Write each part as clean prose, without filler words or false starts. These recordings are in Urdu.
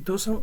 200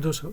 200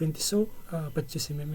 3525 mm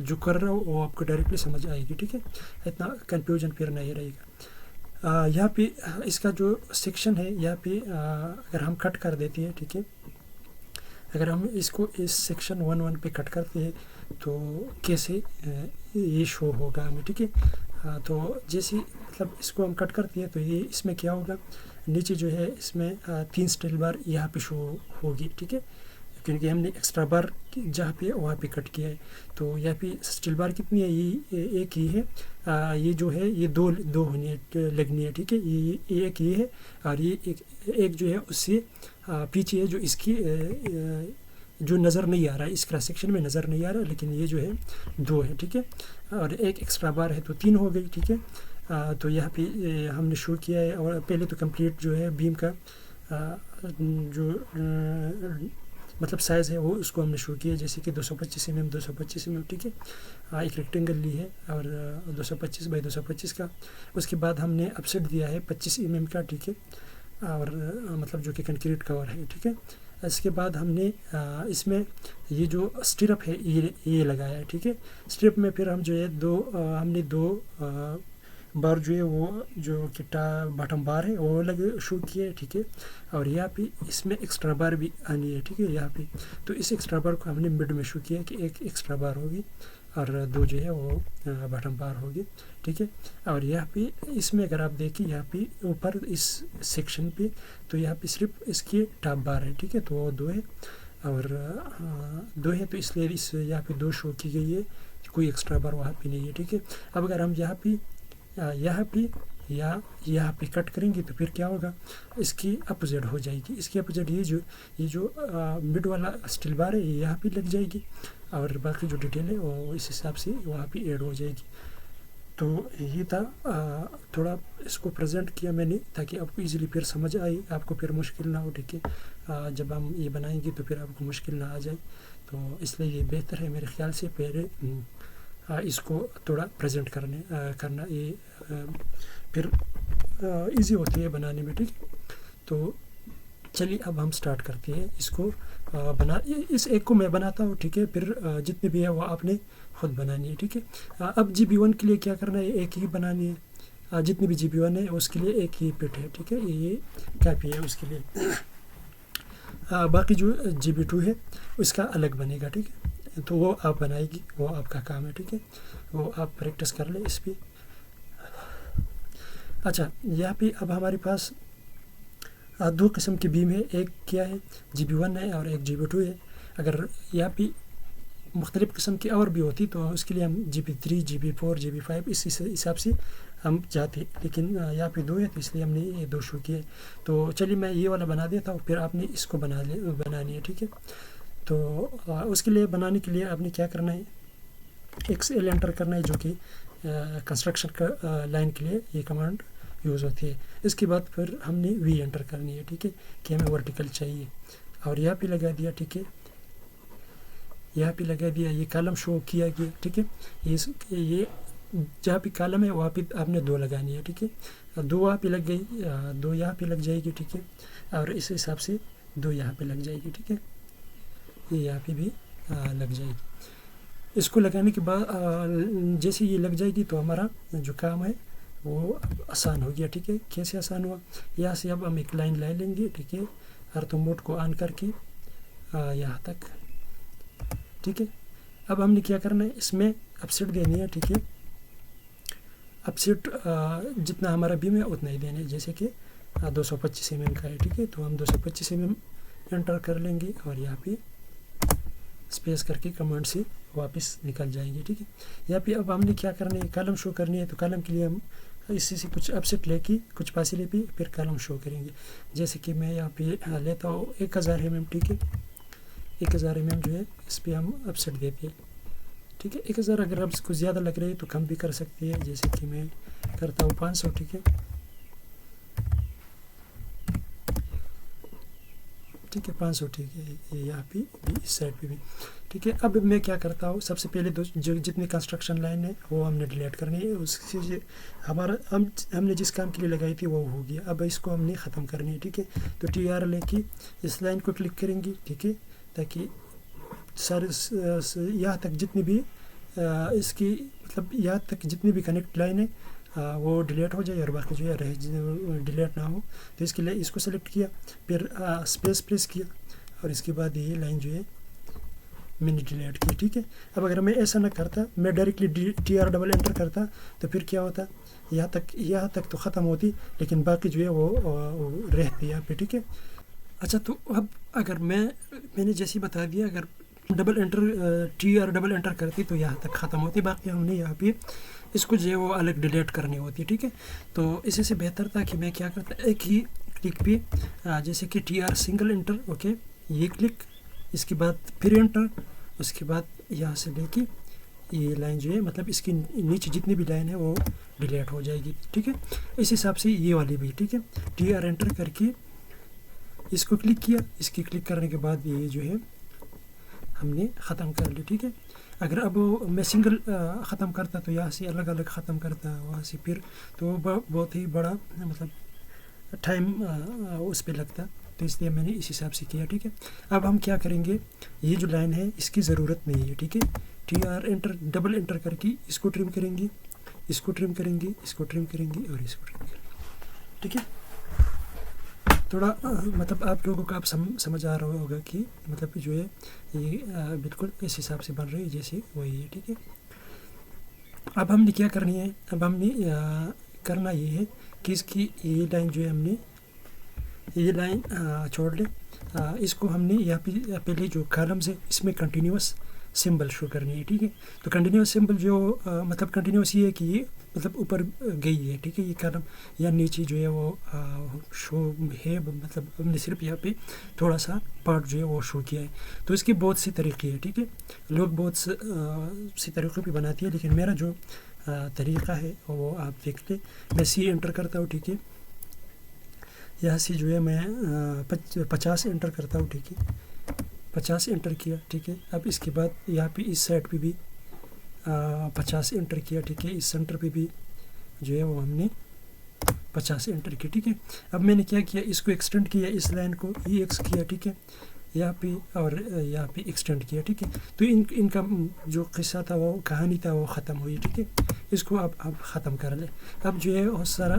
جو کر رہا ہوں وہ آپ کو ڈائریکٹلی سمجھ آئے گی. ٹھیک ہے, اتنا کنفیوژن پھر نہیں رہے گا. یہاں پہ اس کا جو سیکشن ہے یہاں پہ اگر ہم کٹ کر دیتے ہیں, ٹھیک ہے, اگر ہم اس کو اس سیکشن 1 پہ کٹ کرتے ہیں تو کیسے یہ شو ہوگا ہمیں. ٹھیک ہے, تو جیسے مطلب اس کو ہم کٹ کرتے ہیں تو یہ اس میں کیا ہوگا, نیچے جو ہے اس میں 3 اسٹل بار یہاں پہ شو ہوگی. ٹھیک ہے, کیونکہ ہم نے ایکسٹرا بار جہاں پہ وہاں پہ کٹ کیا ہے. تو یہاں پہ اسٹل بار کتنی ہے, یہ ایک ہی ہے, یہ جو ہے یہ دو ہونی لگنی ہے. ٹھیک ہے, یہ ایک یہ ہے اور یہ ایک جو ہے اس سے پیچھے ہے جو اس کی جو نظر نہیں آ رہا ہے, اس کراس سیکشن میں نظر نہیں آ رہا, لیکن یہ جو ہے 2 ہے. ٹھیک ہے, اور ایک ایکسٹرا بار ہے تو 3 ہو گئی. ٹھیک ہے, تو یہاں پہ ہم نے شو کیا ہے. اور پہلے تو کمپلیٹ جو ہے بیم کا جو مطلب سائز ہے وہ اس کو ہم نے شو کیا ہے, جیسے کہ 225 mm 225 mm. ٹھیک ہے, ایک ریکٹینگل لی ہے اور 225 بائی 225 کا. اس کے بعد ہم نے اپسیٹ دیا ہے 25 mm کا. ٹھیک ہے, اور مطلب جو کہ کنکریٹ کور ہے. ٹھیک ہے, اس کے بعد ہم نے اس میں یہ جو اسٹرپ ہے یہ لگایا ہے. ٹھیک ہے, اسٹرپ میں پھر ہم جو ہے ہم نے دو بار جو ہے وہ جو کہ باٹم بار ہے وہ شو کیا ہے. ٹھیک ہے, اور یہاں پہ اس میں ایکسٹرا بار بھی آنی ہے. ٹھیک ہے, یہاں پہ تو اس ایکسٹرا بار کو ہم نے مڈ میں شو کیا کہ ایک ایکسٹرا بار ہوگی اور 2 جو ہے وہ باٹم بار ہوگی. ٹھیک ہے, اور یہاں پہ اس میں اگر آپ دیکھیں یہاں پہ اوپر اس سیکشن پہ تو یہاں پہ صرف اس کی ٹاپ بار ہے. ٹھیک ہے, تو وہ 2 ہے اور 2 ہے, تو اس لیے یہاں پہ 2 شو کی گئی ہے, کوئی ایکسٹرا بار وہاں پہ نہیں ہے. ٹھیک ہے, اب اگر ہم یہاں پہ یا یہاں پہ کٹ کریں گے تو پھر کیا ہوگا, اس کی اپوزٹ ہو جائے گی. اس کی اپوزٹ یہ جو مڈ والا اسٹل بار ہے یہ یہاں پہ لگ جائے گی اور باقی جو ڈیٹیل ہے وہ اس حساب سے وہاں پہ ایڈ ہو جائے گی. تو یہ تھا, تھوڑا اس کو پریزنٹ کیا میں نے تاکہ آپ کو ایزیلی پھر سمجھ آئے, آپ کو پھر مشکل نہ ہو. ٹھیک ہے, جب ہم یہ بنائیں گے تو پھر آپ کو مشکل نہ آ جائے, تو اس لیے یہ بہتر ہے میرے خیال سے پہلے اس کو تھوڑا پریزنٹ کرنا یہ پھر ایزی ہوتی ہے بنانے میں. ٹھیک ہے, تو چلیے اب ہم سٹارٹ کرتے ہیں اس کو اس ایک کو میں بناتا ہوں. ٹھیک ہے, پھر جتنے بھی ہے وہ آپ نے خود بنانی ہے. ٹھیک ہے, اب GB1 کے لیے کیا کرنا ہے, ایک ہی بنانی ہے. جتنی بھی GB1 ہے اس کے لیے ایک ہی پٹ ہے. ٹھیک ہے, یہ کافی ہے اس کے لیے. باقی جو GB2 ہے اس کا الگ بنے گا. ٹھیک ہے, تو وہ آپ بنائے گی, وہ آپ کا کام ہے. ٹھیک ہے, وہ آپ پریکٹس کر لیں اس پہ. اچھا, یہاں پہ اب ہمارے پاس 2 قسم کی بیم ہے, ایک کیا ہے GB1 ہے اور ایک GB2 ہے. اگر یہاں پہ مختلف قسم کی اور بھی ہوتی تو اس کے لیے ہم GB3 GB4 GB5 اس حساب سے ہم جاتے, لیکن یہاں پہ 2 ہے تو اس لیے ہم نے یہ 2 شو کیے. تو چلیے میں یہ والا بنا دیتا ہوں, پھر آپ نے اس کو بنانی ہے. ٹھیک ہے, تو اس کے لیے بنانے کے لیے آپ نے کیا کرنا ہے, XL انٹر کرنا ہے, جو کہ کنسٹرکشن کا لائن کے لیے یہ کمانڈ یوز ہوتی ہے. اس کے بعد پھر ہم نے V انٹر کرنی ہے. ٹھیک ہے, کہ ہمیں ورٹیکل چاہیے, اور یہاں پہ لگا دیا. ٹھیک ہے, یہاں پہ لگا دیا, یہ کالم شو کیا گیا. ٹھیک ہے, یہ جہاں پہ کالم ہے وہاں پہ آپ نے 2 لگانی ہے. ٹھیک ہے, 2 وہاں پہ لگ گئی, 2 یہاں پہ لگ جائے گی. ٹھیک ہے, اور اس حساب سے 2 یہاں پہ لگ جائے گی. ٹھیک ہے, یہ یہاں پہ بھی لگ جائے گی. اس کو لگانے کے بعد جیسے یہ لگ جائے گی تو ہمارا جو کام ہے وہ آسان ہو گیا. ٹھیک ہے, کیسے آسان ہوا, یہاں سے اب ہم ایک لائن لے لیں گے. ٹھیک ہے, ارتھو موڈ کو آن کر کے یہاں تک. ٹھیک ہے, اب ہم نے کیا کرنا ہے, اس میں اپسیٹ دینی ہے. ٹھیک ہے, اپسیٹ جتنا ہمارا بیم ہے اتنا ہی دینا ہے, جیسے کہ 225 mm کا ہے. ٹھیک ہے, تو ہم 225 mm انٹر کر لیں گے اور یہاں پہ اسپیس کر کے کمانڈ سے واپس نکل جائیں گے. ٹھیک ہے, یہاں پہ اب ہم نے کیا کرنا ہے, کالم شو کرنی ہے. تو کالم کے لیے ہم اسی سے کچھ اپسیٹ لے کے کچھ فاصلے پہ پھر کالم شو کریں گے. جیسے کہ میں یہاں پہ لیتا ہوں 1000 mm. ٹھیک ہے, 1000 mm جو ہے اس پہ ہم اپسیٹ دیتے ہیں. ٹھیک ہے, 1000 اگر آپ اس کو زیادہ لگ رہے ہیں تو کم بھی کر سکتے ہیں, جیسے کہ میں کرتا ہوں 500. ٹھیک ہے, ٹھیک ہے 500. ٹھیک ہے, یہاں پہ بھی اس سائڈ پہ بھی. ٹھیک ہے, اب میں کیا کرتا ہوں, سب سے پہلے جو جتنی کنسٹرکشن لائن ہے وہ ہم نے ڈیلیٹ کرنی ہے. اس سے ہمارا ہم نے جس کام کے لیے لگائی تھی وہ ہو گیا. اب اس کو ہم نے ختم کرنی ہے. ٹھیک ہے, تو TR لے کے اس لائن کو کلک کریں گی. ٹھیک ہے, تاکہ سارے یہاں تک جتنی بھی اس کی مطلب یہاں تک جتنی بھی کنیکٹ لائن ہے وہ ڈیلیٹ ہو جائے اور باقی جو ہے ڈیلیٹ نہ ہو. تو اس کے لیے اس کو سلیکٹ کیا, پھر اسپیس پریس کیا اور اس کے بعد یہ لائن جو ہے میں نے ڈیلیٹ کی. ٹھیک ہے. اب اگر میں ایسا نہ کرتا, میں ڈائریکٹلی TR ڈبل انٹر کرتا تو پھر کیا ہوتا, یہاں تک تو ختم ہوتی لیکن باقی جو ہے وہ رہتی یہاں پہ. ٹھیک ہے. اچھا تو اب اگر میں نے جیسے بتا دیا, اگر TR ڈبل انٹر کرتی تو یہاں تک ختم ہوتی, باقی ہم نے یہاں پہ اس کو جو ہے وہ الگ ڈیلیٹ کرنی ہوتی. ٹھیک ہے. تو اسی سے بہتر تھا کہ میں کیا کرتا, ایک ہی کلک پہ جیسے کہ TR سنگل انٹر, اوکے, یہ کلک, اس کے بعد پھر انٹر, اس کے بعد یہاں سے لے کے یہ لائن جو ہے مطلب اس کی نیچے جتنی بھی لائن ہے وہ ڈیلیٹ ہو جائے گی. ٹھیک ہے. اس حساب سے یہ والی بھی. ٹھیک ہے. TR انٹر کر کے اس کو کلک کیا, اس کی کلک کرنے کے بعد یہ جو ہے ہم نے ختم کر لی. ٹھیک ہے. اگر اب میں سنگل ختم کرتا تو یہاں سے الگ الگ ختم کرتا, وہاں سے پھر تو بہت ہی بڑا مطلب ٹائم اس پہ لگتا, تو اس لیے میں نے اس حساب سے کیا. ٹھیک ہے. اب ہم کیا کریں گے, یہ جو لائن ہے اس کی ضرورت نہیں ہے. ٹھیک ہے. TR انٹر ڈبل انٹر کر کے اس کو ٹرم کریں گے, اس کو ٹرم کریں گے, اس کو ٹرم کریں گے اور اس کو ٹرم کریں گے. ٹھیک ہے. تھوڑا مطلب آپ لوگوں کو آپ سمجھ آ رہا ہوگا کہ مطلب جو ہے یہ بالکل اس حساب سے بن رہی ہے جیسے وہی ہے. ٹھیک ہے. اب ہم نے کیا کرنی ہے, اب ہم نے کرنا یہ ہے کہ اس کی یہ لائن جو ہے ہم نے یہ لائن چھوڑ لیں, اس کو ہم نے یہاں پہ پہلے جو کالمز ہے اس میں کنٹینیوس سمبل شو کرنی ہے. ٹھیک ہے. تو کنٹینیوس سمبل جو مطلب کنٹینیوس یہ ہے کہ یہ مطلب اوپر گئی ہے. ٹھیک ہے. یہ کالم یا نیچے جو ہے وہ شو ہے, مطلب ہم نے صرف یہاں پہ تھوڑا سا پارٹ جو ہے وہ شو کیا ہے. تو اس کے بہت سی طریقے ہیں. ٹھیک ہے. لوگ بہت سی طریقوں پہ بناتی ہے, لیکن میرا جو طریقہ ہے وہ آپ دیکھ لیں. میں C انٹر کرتا ہوں. ٹھیک ہے. یہاں سے جو ہے میں 50 انٹر کرتا ہوں. ٹھیک ہے. 50 انٹر کیا. ٹھیک ہے. اب اس کے بعد یہاں پہ اس سائڈ پہ بھی 50 انٹر کیا. ٹھیک ہے. اس سینٹر پہ بھی جو ہے وہ ہم نے 50 انٹر کیا. ٹھیک ہے. اب میں نے کیا کیا, اس کو ایکسٹینڈ کیا, اس لائن کو EX کیا. ٹھیک ہے. یہاں پہ اور یہاں پہ ایکسٹینڈ کیا. ٹھیک ہے. تو ان کا جو قصہ تھا, وہ کہانی تھا, وہ ختم ہوئی. ٹھیک ہے. اس کو اب ختم کر لیں. اب جو ہے بہت سارا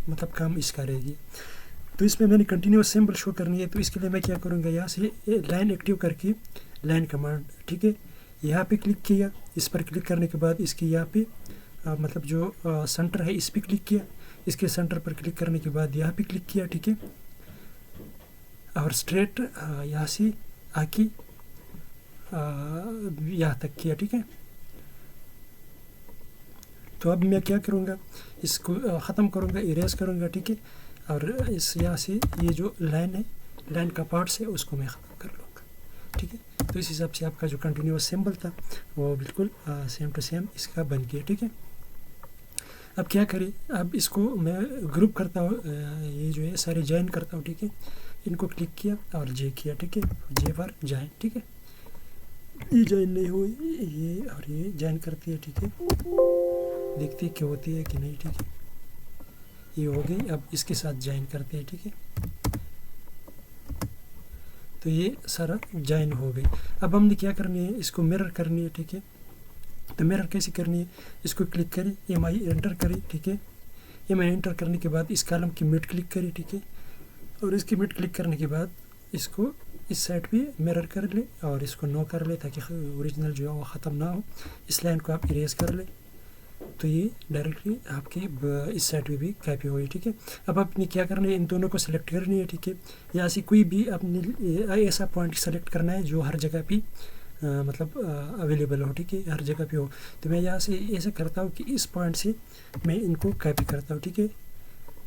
مطلب کام اس کا رہ گیا. تو اس میں نے کنٹینیوس سمبل شو کرنی ہے. تو اس کے لیے میں کیا کروں گا, یہاں سے لائن ایکٹیو کر کے لائن کمانڈ. ٹھیک ہے. یہاں پہ کلک کیا, اس پر کلک کرنے کے بعد اس کی یہاں پہ مطلب جو سینٹر ہے اس پہ کلک کیا, اس کے سینٹر پر کلک کرنے کے بعد یہاں پہ کلک کیا. ٹھیک ہے. اور اسٹریٹ یہاں سے آ کے یہاں تک کیا. ٹھیک ہے. تو اب میں کیا کروں گا, اس کو ختم کروں گا, اریز کروں گا. ٹھیک ہے. اور اس یہاں سے یہ جو لائن ہے, لائن کا پارٹس ہے, اس کو میں ختم کر لوں گا. ٹھیک ہے. تو اس حساب سے آپ کا جو کنٹینیوس سمبل تھا وہ بالکل سیم ٹو سیم اس کا بن گیا. ٹھیک ہے. اب کیا کریں, اب اس کو میں گروپ کرتا ہوں, یہ جو ہے سارے جوائن کرتا ہوں. ٹھیک ہے. ان کو کلک کیا اور جے کیا. ٹھیک ہے. جے پر جوائن. ٹھیک ہے. یہ جوائن نہیں ہوئی, یہ اور یہ جوائن کرتی ہے. ٹھیک ہے. دیکھتے کہ ہوتی ہے کہ نہیں. ٹھیک ہے. یہ ہو گئی. اب اس کے ساتھ جوائن کرتے ہیں. ٹھیک ہے. تو یہ سارا جوائن ہو گئی. اب ہم نے کیا کرنی ہے, اس کو مرر کرنی ہے. ٹھیک ہے. تو مرر کیسے کرنی ہے, اس کو کلک کریں, MI انٹر کریں. ٹھیک ہے. MI انٹر کرنے کے بعد اس کالم کی مڈ کلک کریں. ٹھیک ہے. اور اس کی مڈ کلک کرنے کے بعد اس کو اس سائڈ پہ مرر کر لیں اور اس کو نو کر لیں تاکہ اوریجنل جو ہے وہ ختم نہ ہو. اس لائن کو آپ اریز کر لیں تو یہ ڈائریکٹلی آپ کی اس سائڈ پہ بھی کاپی ہوئی. ٹھیک ہے. اب آپ نے کیا کرنا ہے, ان دونوں کو سلیکٹ کرنی ہے. ٹھیک ہے. یا سے کوئی بھی آپ نے ایسا پوائنٹ سلیکٹ کرنا ہے جو ہر جگہ پہ مطلب اویلیبل ہو. ٹھیک ہے. ہر جگہ پہ ہو. تو میں یہاں سے ایسا کرتا ہوں کہ اس پوائنٹ سے میں ان کو کاپی کرتا ہوں. ٹھیک ہے.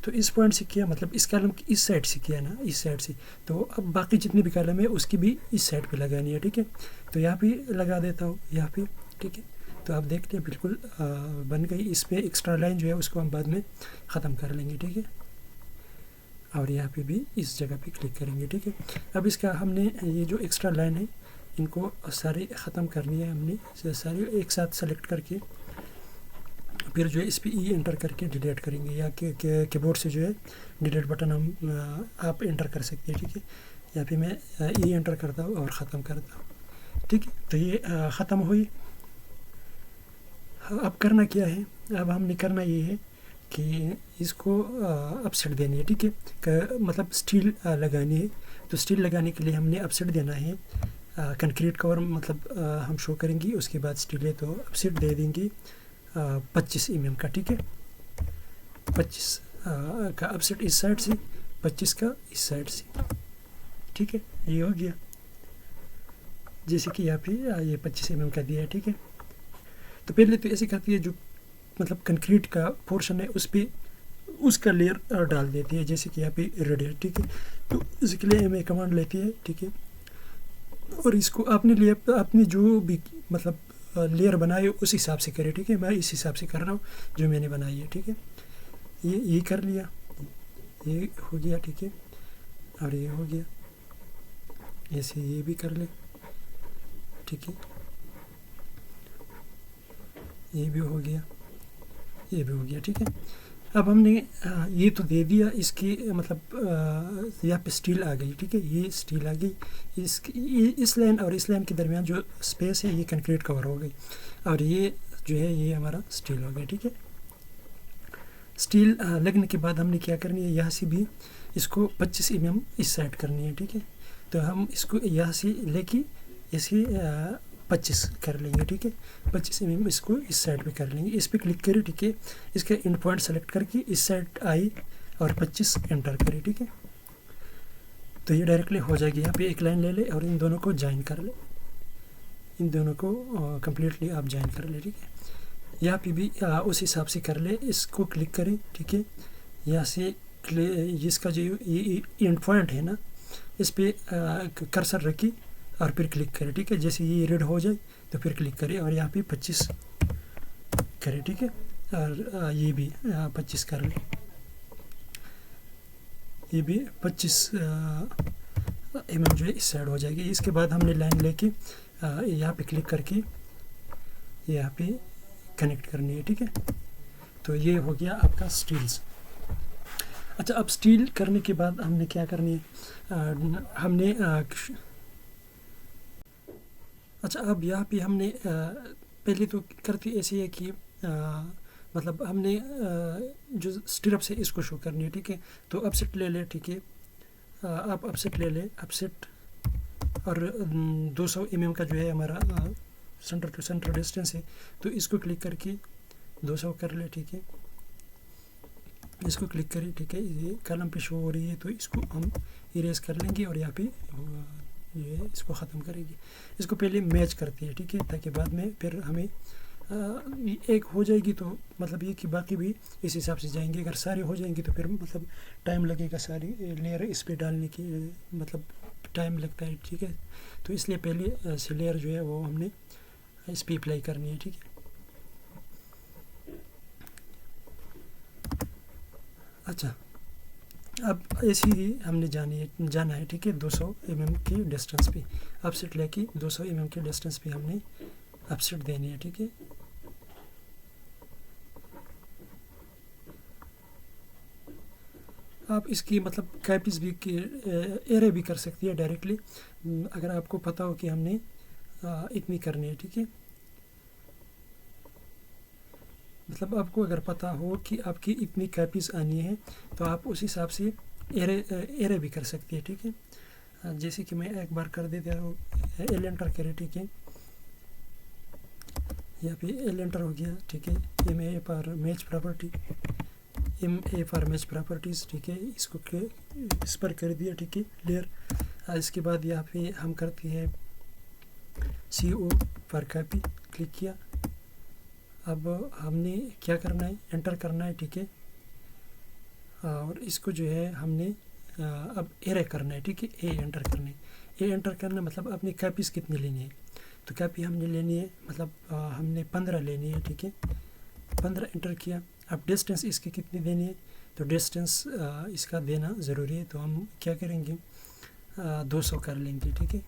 تو اس پوائنٹ سے کیا, مطلب اس کالم کی اس سائڈ سے کیا نا, اس سائڈ سے. تو اب باقی جتنی بھی کالم ہے اس کی بھی اس سائڈ پہ لگانی ہے. ٹھیک ہے. تو یہاں پہ لگا دیتا ہوں, یہاں پہ. ٹھیک ہے. تو آپ دیکھتے ہیں بالکل بن گئی. اس میں ایکسٹرا لائن جو ہے اس کو ہم بعد میں ختم کر لیں گے. ٹھیک ہے. اور یہاں پہ بھی اس جگہ پہ کلک کریں گے. ٹھیک ہے. اب اس کا ہم نے یہ جو ایکسٹرا لائن ہے ان کو سارے ختم کرنی ہے. ہم نے سارے ایک ساتھ سلیکٹ کر کے پھر جو ہے اس پہ ای انٹر کر کے ڈیلیٹ کریں گے, یا کہ کی بورڈ سے جو ہے ڈیلیٹ بٹن ہم آپ انٹر کر سکتے ہیں. ٹھیک ہے. یا پھر میں ای انٹر کرتا ہوں اور ختم کرتا ہوں. ٹھیک ہے. تو یہ ختم ہوئی. اب کرنا کیا ہے، اب ہم نے کرنا یہ ہے کہ اس کو اپسیٹ دینی ہے، ٹھیک ہے، مطلب اسٹیل لگانی ہے. تو اسٹیل لگانے کے لیے ہم نے اپسیٹ دینا ہے. کنکریٹ کور مطلب ہم شو کریں گے، اس کے بعد اسٹیل ہے تو اپسیٹ دے دیں گے 25 mm کا، ٹھیک ہے، 25 کا اپسیٹ اس سائڈ سے، 25 کا اس سائڈ سے، ٹھیک ہے. یہ ہو گیا جیسے کہ یہاں پہ یہ 25 mm کا دیا ہے، ٹھیک ہے. تو پہلے تو ایسے کرتی ہے، جو مطلب کنکریٹ کا پورشن ہے اس پہ اس کا لیئر ڈال دیتی ہے، جیسے کہ یہاں پہ ریڈ ہے، ٹھیک ہے. تو اس کے لیے ہمیں کمانڈ لیتی ہے، ٹھیک ہے. اور اس کو آپ نے جو بھی مطلب لیئر بنائے اس حساب سے کرے، ٹھیک ہے. میں اس حساب سے کر رہا ہوں جو میں نے بنائی ہے، ٹھیک ہے. یہ کر لیا، یہ ہو گیا، ٹھیک ہے. اور یہ ہو گیا، ایسے یہ بھی کر لیں، ٹھیک ہے. یہ بھی ہو گیا، یہ بھی ہو گیا، ٹھیک ہے. اب ہم نے یہ تو دے دیا، اس کی مطلب یہاں پہ اسٹیل آ گئی، ٹھیک ہے. یہ اسٹیل آ گئی، اس لائن اور اس لائن کے درمیان جو اسپیس ہے یہ کنکریٹ کور ہو گئی، اور یہ جو ہے یہ ہمارا اسٹیل ہو گیا، ٹھیک ہے. اسٹیل لگنے کے بعد ہم نے کیا کرنی ہے، یہاں سے بھی اس کو 25 mm اس سائڈ کرنی ہے، ٹھیک ہے. تو ہم اس کو یہاں سے لے کے اسے 25 کر لیں گے، ٹھیک ہے. 25 mm اس کو اس سائڈ پہ کر لیں گے. اس پہ کلک کریں، ٹھیک ہے. اس کا انڈ پوائنٹ سلیکٹ کر کے اس سائڈ آئی اور 25 انٹر کریں، ٹھیک ہے. تو یہ ڈائریکٹلی ہو جائے گی. یہاں پہ ایک لائن لے لے اور ان دونوں کو جوائن کر لے، ان دونوں کو کمپلیٹلی آپ جوائن کر لیں، ٹھیک ہے. یہاں پہ بھی اس حساب سے کر لے. اس کو کلک کریں، ٹھیک ہے. یہاں سے جس کا جو یہ انڈ پوائنٹ ہے نا، اس پہ کرسر رکھی اور پھر کلک کرے، ٹھیک ہے. جیسے یہ ریڈ ہو جائے تو پھر کلک کرے اور یہاں پہ 25 کرے، ٹھیک ہے. اور یہ بھی 25 کر لیں، یہ بھی 25 mm جو ہے اس سائڈ ہو جائے گی. اس کے بعد ہم نے لائن لے کے یہاں پہ کلک کر کے یہاں پہ کنیکٹ کرنی ہے، ٹھیک ہے. تو یہ ہو گیا آپ کا اسٹیلز. اچھا، اب اسٹیل کرنے کے بعد ہم نے کیا کرنی ہے، ہم نے اچھا اب یہاں پہ ہم نے پہلے تو کرتی ایسی ہے کہ مطلب ہم نے جو اسٹرپ سے اس کو شو کرنی ہے، ٹھیک ہے. تو اپسیٹ لے لے، ٹھیک ہے. آپ اپسیٹ لے لے، اپسیٹ اور 200 mm کا جو ہے ہمارا سینٹر ٹو سینٹر ڈسٹینس ہے. تو اس کو کلک کر کے 200 کر لے، ٹھیک ہے. اس کو کلک کریں، ٹھیک ہے. یہ کالم پہ شو ہو رہی ہے تو اس کو ہم اریز کر لیں گے اور یہاں پہ یہ اس کو ختم کریں گے. اس کو پہلے میچ کرتی ہے، ٹھیک ہے، تاکہ بعد میں پھر ہمیں ایک ہو جائے گی تو مطلب یہ کہ باقی بھی اس حساب سے جائیں گے. اگر سارے ہو جائیں گے تو پھر مطلب ٹائم لگے گا، ساری لیئر اس پہ ڈالنے کی مطلب ٹائم لگتا ہے، ٹھیک ہے. تو اس لیے پہلے سے لیئر جو ہے وہ ہم نے اس پہ اپلائی کرنی ہے، ٹھیک ہے. اچھا، اب ایسی ہی ہم نے جانا ہے، ٹھیک ہے. 200 mm کی ڈسٹینس پہ اپسیٹ لے کے 200 mm کی ڈسٹینس پہ ہم نے اپسیٹ دینی ہے، ٹھیک ہے. آپ اس کی مطلب کاپیز بھی ایرے بھی کر سکتی ہے ڈائریکٹلی، اگر آپ کو پتہ ہو کہ ہم نے اتنی کرنی ہے، ٹھیک ہے. مطلب آپ کو اگر پتہ ہو کہ آپ کی اتنی کاپیز آنی ہے تو آپ اس حساب سے ایرے بھی کر سکتی ہے، ٹھیک ہے. جیسے کہ میں ایک بار کر دیتا ہوں، ایل انٹر کرے، ٹھیک ہے. یہاں پہ ایل انٹر ہو گیا، ٹھیک ہے. M A for match property, M A for match properties, ٹھیک ہے. اس کو اس پر کر دیا، ٹھیک ہے، لیئر. اس کے بعد یہاں پہ ہم کرتی ہے سی او فار کاپی، کلک کیا. اب ہم نے کیا کرنا ہے، انٹر کرنا ہے، ٹھیک ہے. اور اس کو جو ہے ہم نے اب ایرے کرنا ہے، ٹھیک ہے. اے انٹر کرنا ہے. اے انٹر کرنا مطلب اپنی کاپیز کتنی لینی ہے. تو کاپی ہم نے لینی ہے مطلب ہم نے 15 لینی ہے، ٹھیک ہے. 15 انٹر کیا. اب ڈسٹینس اس کی کتنی دینی ہے، تو ڈسٹینس اس کا دینا ضروری ہے. تو ہم کیا کریں گے، 200 کر لیں گے، ٹھیک ہے،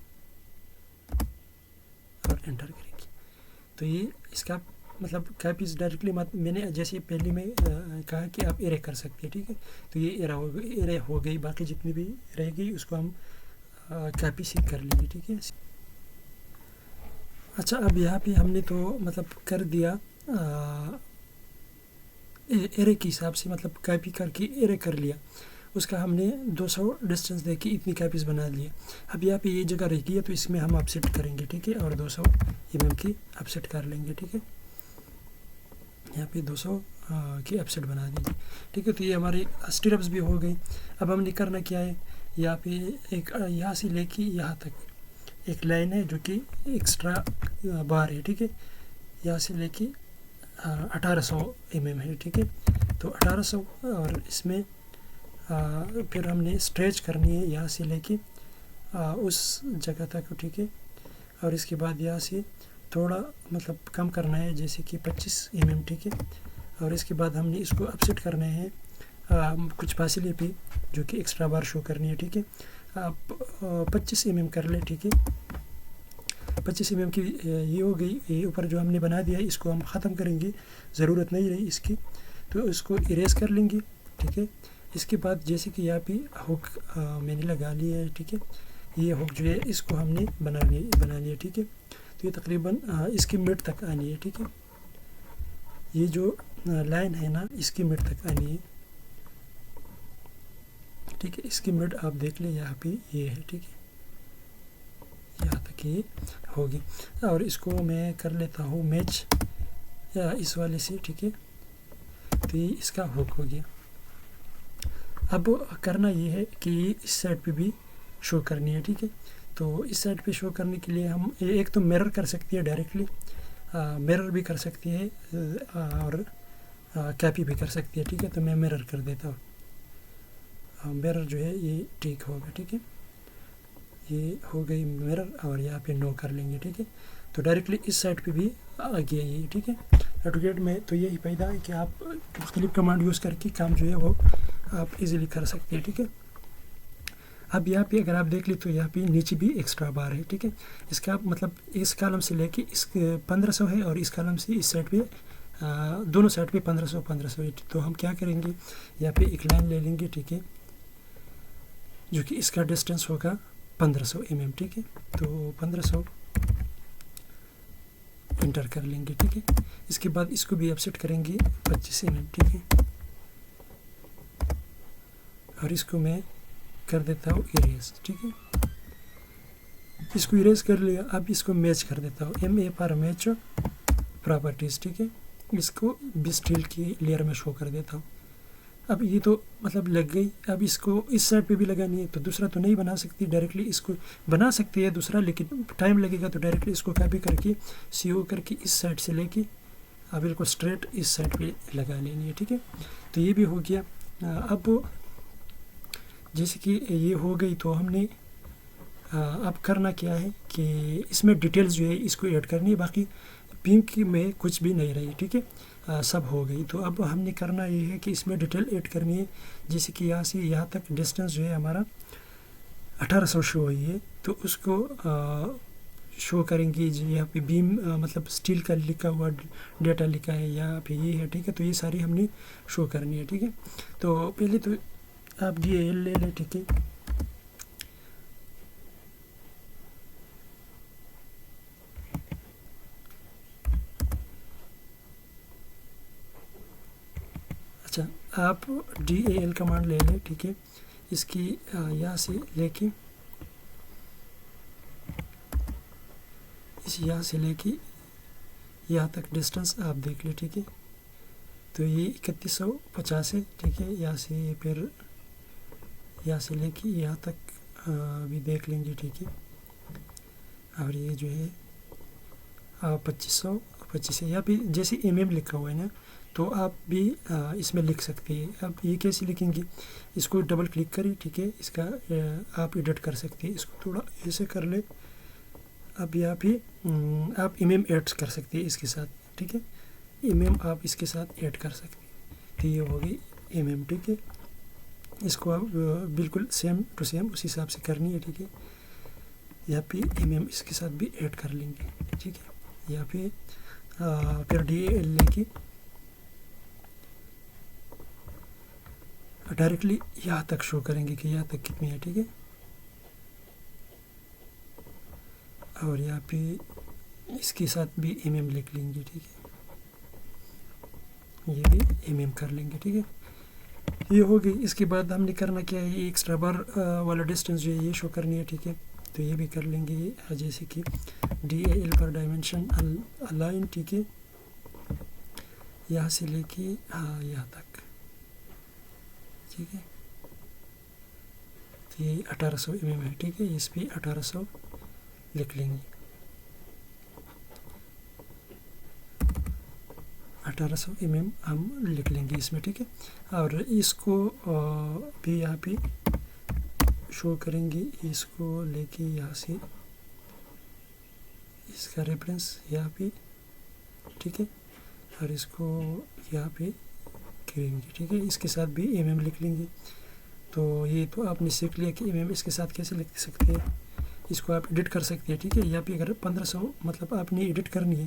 اور انٹر کریں گے. تو یہ اس کا مطلب کاپیز ڈائریکٹلی میں نے جیسے پہلے میں کہا کہ آپ ایرے کر سکتے ہیں، ٹھیک ہے. تو یہ ایرے ہو گئی. باقی جتنی بھی رہ گئی اس کو ہم کاپی سے کر لیں گے، ٹھیک ہے. اچھا، اب یہاں پہ ہم نے تو مطلب کر دیا ایرے کے حساب سے مطلب کاپی کر کے ایرے کر لیا، اس کا ہم نے 200 ڈسٹینس دے کے اتنی کاپیز بنا لیا. اب یہاں پہ یہ جگہ رہ گئی ہے تو اس میں ہم اپسیٹ کریں گے، ٹھیک ہے، اور 200 کی اپسیٹ کر لیں گے، ٹھیک ہے. یہاں پہ 200 کی اپسیٹ بنا دیں گے، ٹھیک ہے. تو یہ ہماری اسٹرپس بھی ہو گئی. اب ہم نے کرنا کیا ہے، یہاں پہ ایک یہاں سے لے کے یہاں تک ایک لائن ہے جو کہ ایکسٹرا بار ہے، ٹھیک ہے. یہاں سے لے کے 1800 ہے، ٹھیک ہے. تو 1800 اور اس میں پھر ہم نے اسٹریچ کرنی ہے یہاں سے لے کے اس جگہ تک، ٹھیک ہے. اور اس کے بعد یہاں سے تھوڑا مطلب کم کرنا ہے جیسے کہ 25 ٹھیک ہے. اور اس کے بعد ہم نے اس کو اپسیٹ کرنا ہے کچھ فاصلے پہ جو کہ ایکسٹرا بار شو کرنی ہے، ٹھیک ہے. آپ 25 کر لیں، ٹھیک ہے. 25 کی یہ ہو گئی. یہ اوپر جو ہم نے بنا دیا ہے اس کو ہم ختم کریں گے، ضرورت نہیں رہی اس کی، تو اس کو اریز کر لیں گے، ٹھیک ہے. اس کے بعد جیسے کہ یہاں پہ ہک میں نے لگا لیا ہے، ٹھیک ہے. یہ ہک جو ہے اس کو ہم نے بنا لیا، ٹھیک ہے. تو یہ تقریباً اس کی مڈ تک آنی ہے، ٹھیک ہے. یہ جو لائن ہے نا اس کی مڈ تک آنی ہے، ٹھیک ہے. اس کی مڈ آپ دیکھ لیں یہاں پہ یہ ہے، ٹھیک ہے. یہاں تک یہ ہوگی. اور اس کو میں کر لیتا ہوں میچ اس والے سے، ٹھیک ہے. تو یہ اس کا ہک ہو گیا. اب کرنا یہ ہے کہ اس سائڈ پہ بھی شو کرنی ہے، ٹھیک ہے. تو اس سائڈ پہ شو کرنے کے لیے ہم ایک تو مرر کر سکتی ہے ڈائریکٹلی، مرر بھی کر سکتی ہے اور کاپی بھی کر سکتی ہے، ٹھیک ہے. تو میں مرر کر دیتا ہوں. مرر جو ہے یہ ٹھیک ہوگا، ٹھیک ہے. یہ ہو گئی مرر، اور یہاں پہ نو کر لیں گے، ٹھیک ہے. تو ڈائریکٹلی اس سائڈ پہ بھی آ گیا یہ، ٹھیک ہے. ایٹوکیٹ میں تو یہی فائدہ ہے کہ آپ مختلف کمانڈ یوز کر کے کام جو ہے وہ آپ ایزیلی کر سکتے ہیں، ٹھیک ہے. اب یہاں پہ اگر آپ دیکھ لیں تو یہاں پہ نیچے بھی ایکسٹرا بار ہے، ٹھیک ہے. اس کا مطلب اس کالم سے لے کے اس 1500 ہے، اور اس کالم سے اس سائڈ پہ دونوں سائڈ پہ 1500 ہے. تو ہم کیا کریں گے، یہاں پہ ایک لائن لے لیں گے، ٹھیک ہے، جو کہ اس کا ڈسٹینس ہوگا 1500 ٹھیک ہے. تو 1500 انٹر کر لیں گے، ٹھیک ہے. اس کے بعد اس کو بھی اپسیٹ کریں گے 25 ٹھیک ہے. اور اس کو میں کر دیتا ہوں اریز، ٹھیک ہے. اس کو اریز کر لیا. اب اس کو میچ کر دیتا ہوں، MA پر میچ پراپرٹیز، ٹھیک ہے. اس کو بھی اسٹیل کی لیئر میں شو کر دیتا ہوں. اب یہ تو مطلب لگ گئی. اب اس کو اس سائڈ پہ بھی لگانی ہے، تو دوسرا تو نہیں بنا سکتی ڈائریکٹلی. اس کو بنا سکتی ہے دوسرا، لیکن ٹائم لگے گا. تو ڈائریکٹلی اس کو کاپی کر کے CO کر کے اس سائڈ سے لے کے بالکل اسٹریٹ اس سائڈ پہ لگا لینی ہے، ٹھیک ہے. تو یہ بھی ہو گیا. اب جیسے کہ یہ ہو گئی تو ہم نے اب کرنا کیا ہے کہ اس میں ڈیٹیلز جو ہے اس کو ایڈ کرنی ہے. باقی پنک میں کچھ بھی نہیں رہی، ٹھیک ہے. سب ہو گئی. تو اب ہم نے کرنا یہ ہے کہ اس میں ڈیٹیل ایڈ کرنی ہے. جیسے کہ یہاں سے یہاں تک ڈسٹینس جو ہے ہمارا 1800 شو ہوئی ہے، تو اس کو شو کریں گے. یہاں پہ بیم مطلب اسٹیل کا لکھا ہوا ڈیٹا لکھا ہے، یہاں پہ یہ ہے، ٹھیک ہے. تو یہ ساری ہم نے شو کرنی ہے، ٹھیک ہے. تو پہلے تو آپ DAL لے لیں، ٹھیک ہے. اچھا، آپ DAL کمانڈ لے لیں، ٹھیک ہے. اس کی یہاں سے لے کے یہاں سے لے کے یہاں تک ڈسٹینس آپ دیکھ لیں، ٹھیک ہے. تو یہ 3150 ہے، ٹھیک ہے. یہاں سے پھر یہاں سے لے کے یہاں تک بھی دیکھ لیں گے، ٹھیک ہے. اور یہ جو ہے 2525 ہے. یہاں پہ جیسے لکھا ہوا ہے نا، تو آپ بھی اس میں لکھ سکتے ہیں. اب یہ کیسے لکھیں گے، اس کو ڈبل کلک کریں، ٹھیک ہے. اس کا آپ ایڈٹ کر سکتے ہیں. اس کو تھوڑا ایسے کر لیں. اب یہاں پہ آپ ایڈ کر سکتے ہیں اس کے ساتھ، ٹھیک ہے. آپ اس کے ساتھ ایڈ کر سکتے ہیں. تو یہ ہو گئی ٹھیک ہے. اس کو آپ بالکل سیم ٹو سیم اسی حساب سے کرنی ہے، ٹھیک ہے. یہاں پہ اس کے ساتھ بھی ایڈ کر لیں گے، ٹھیک ہے. یہاں پہ پھر DAL لے کے ڈائریکٹلی یہاں تک شو کریں گے کہ یہاں تک کتنی ہے، ٹھیک ہے. اور یہاں پہ اس کے ساتھ بھی لکھ لیں گے، ٹھیک ہے. یہ بھی mm کر لیں گے. ٹھیک ہے, یہ ہو گئی. اس کے بعد ہم نے کرنا کیا ہے, یہ ایکسٹرا بار والا ڈسٹینس جو ہے یہ شو کرنی ہے. ٹھیک ہے, تو یہ بھی کر لیں گے, جیسے کہ DAL پر ڈائمینشن الائن. ٹھیک ہے, یہاں سے لے کے یہاں تک. ٹھیک ہے, تو یہ 1800 mm ہے. ٹھیک ہے, اس پہ 1800 لکھ لیں گے, 1800 mm ہم لکھ لیں گے اس میں. ٹھیک ہے, اور اس کو بھی یہاں پہ شو کریں گے. اس کو لے کے یہاں سے اس کا ریفرنس یہاں پہ. ٹھیک ہے, اور اس کو یہاں پہ کریں گے. ٹھیک ہے, اس کے ساتھ بھی mm لکھ لیں گے. تو یہ تو آپ نے سیکھ لیا کہ mm اس کے ساتھ کیسے لکھ سکتے ہیں. اس کو آپ ایڈٹ کر سکتے ہیں. ٹھیک ہے, یہاں پہ اگر 1500 مطلب آپ نے ایڈٹ کرنی ہے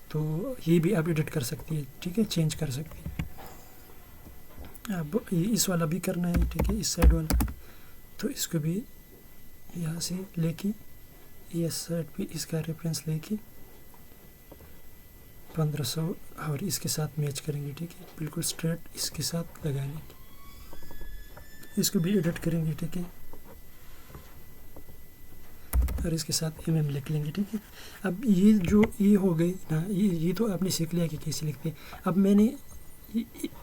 تو یہ بھی آپ ایڈٹ کر سکتی ہے. ٹھیک ہے, چینج کر سکتی ہے. اب اس والا بھی کرنا ہے. ٹھیک ہے, اس سائڈ والا, تو اس کو بھی یہاں سے لے کے یہ سائڈ پہ اس کا ریفرنس لے کے 1500 اور اس کے ساتھ میچ کریں گے. ٹھیک ہے, بالکل اسٹریٹ اس کے ساتھ لگا لیں گے. اس کو بھی ایڈٹ کریں گے. ٹھیک ہے, اور اس کے ساتھ mm لکھ لیں گے. ٹھیک ہے, اب یہ جو یہ ہو گئی نا, یہ تو آپ نے سیکھ لیا کہ کیسے لکھتے ہیں. اب میں نے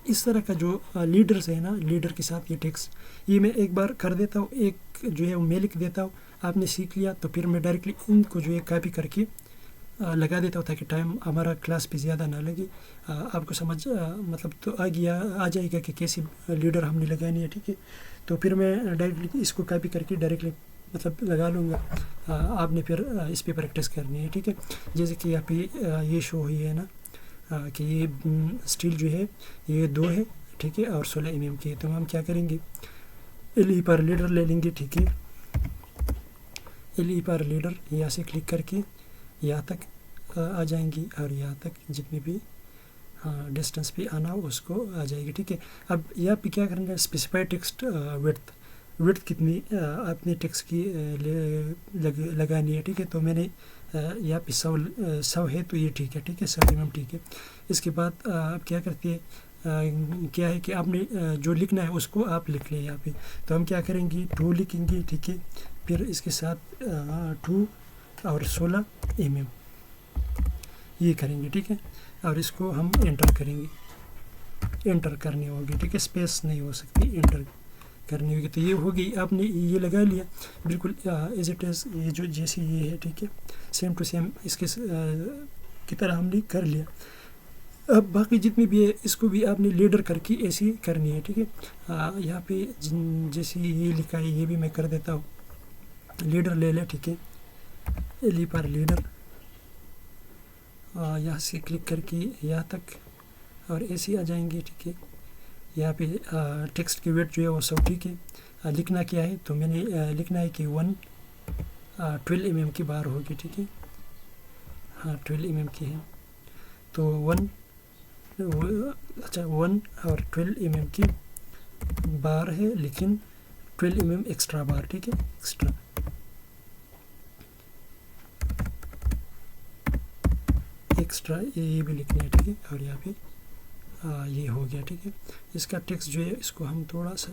اس طرح کا جو لیڈرز ہے نا, لیڈر کے ساتھ یہ ٹیکسٹ یہ میں ایک بار کر دیتا ہوں, ایک جو ہے وہ میں لکھ دیتا ہوں. آپ نے سیکھ لیا تو پھر میں ڈائریکٹلی ان کو جو ہے کاپی کر کے لگا دیتا ہوں تاکہ ٹائم ہمارا کلاس پہ زیادہ نہ لگے. آپ کو سمجھ مطلب تو آ جائے گا کہ کیسی لیڈر ہم نے لگانی ہے. ٹھیک ہے, تو پھر میں ڈائریکٹلی اس کو کاپی کر کے ڈائریکٹلی مطلب لگا لوں گا. آپ نے پھر اس پہ پریکٹس کرنی ہے. ٹھیک ہے, جیسے کہ یہاں پہ یہ شو ہوئی ہے نا کہ یہ اسٹیل جو ہے یہ 2 ہے. ٹھیک ہے, اور 16 mm کی ہے. تو ہم کیا کریں گے, LE پر لیڈر لے لیں گے. ٹھیک ہے, LE پر لیڈر یہاں سے کلک کر کے یہاں تک آ جائیں گی, اور یہاں تک جتنی بھی ڈسٹینس پہ آنا ہو اس کو آ جائے گی. ٹھیک ہے, اب یہاں پہ کیا کریں گے, اسپیسیفائی ٹیکسٹ وڈتھ کتنی اپنے ٹیکسٹ کی لگانی ہے. ٹھیک ہے, تو میں نے یہاں پہ 100 ہے تو یہ ٹھیک ہے. ٹھیک ہے, 100 mm ٹھیک ہے. اس کے بعد آپ کیا کرتے ہیں, کیا ہے کہ آپ نے جو لکھنا ہے اس کو آپ لکھ لیں یہاں پہ. تو ہم کیا کریں گے, 2 لکھیں گے. ٹھیک ہے, پھر اس کے ساتھ 2 اور 16 mm یہ کریں گے. ٹھیک ہے, اور اس کو ہم انٹر کریں گے. انٹر کرنی ہوگی. ٹھیک ہے, اسپیس نہیں ہو سکتی, انٹر کرنی ہوگی. تو یہ ہوگی, آپ نے یہ لگا لیا بالکل ایز اٹ از, یہ جو جیسے یہ ہے. ٹھیک ہے, سیم ٹو سیم اس کے کی طرح ہم نے کر لیا. اب باقی جتنی بھی ہے اس کو بھی آپ نے لیڈر کر کے ایسی کرنی ہے. ٹھیک ہے, یہاں پہ جیسے یہ لکھا ہے یہ بھی میں کر دیتا ہوں. لیڈر لے لے. ٹھیک ہے, LE پر لیڈر یہاں سے کلک کر کے یہاں تک اور ایسے آ جائیں گے. ٹھیک ہے, یہاں پہ ٹیکسٹ کی ویٹ جو ہے وہ 100. ٹھیک ہے, لکھنا کیا ہے, تو میں نے لکھنا ہے کہ 12 mm کی بار ہوگی. ٹھیک ہے, 12 mm کی ہے تو 1 اور 12 mm کی بار ہے, لیکن 12 mm ایکسٹرا بار. ٹھیک ہے, ایکسٹرا یہ بھی لکھنا ہے. ٹھیک ہے, اور یہاں پہ یہ ہو گیا. ٹھیک ہے, اس کا ٹیکسٹ جو ہے اس کو ہم تھوڑا سا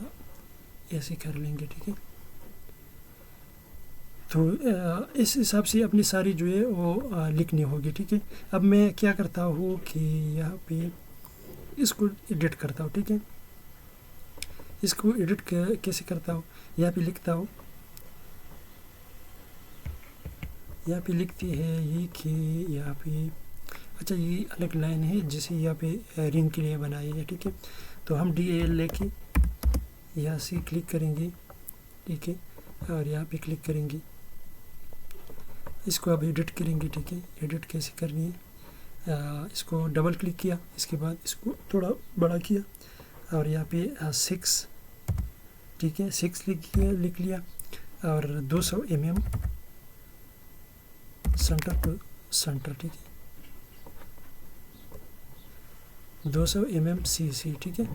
ایسے کر لیں گے. ٹھیک ہے, تو اس حساب سے اپنی ساری جو ہے وہ لکھنی ہوگی. ٹھیک ہے, اب میں کیا کرتا ہوں کہ یہاں پہ اس کو ایڈٹ کرتا ہوں. ٹھیک ہے, اس کو ایڈٹ کیسے کرتا ہوں, یہاں پہ لکھتا ہوں, یہاں پہ لکھتی ہے یہ کہ یہاں پہ اچھا یہ الگ لائن ہے جسے یہاں پہ رنگ کے لیے بنائی ہے. ٹھیک ہے, تو ہم DAL لے کے یہاں سے کلک کریں گے. ٹھیک ہے, اور یہاں پہ کلک کریں گے, اس کو اب ایڈٹ کریں گے. ٹھیک ہے, ایڈٹ کیسے کرنی ہے, اس کو ڈبل کلک کیا, اس کے بعد اس کو تھوڑا بڑا کیا, اور یہاں پہ 6. ٹھیک ہے, 6 لکھ لیا, اور 200 mm سینٹر ٹو سینٹر. ٹھیک ہے, 200 mm CC. ٹھیک ہے,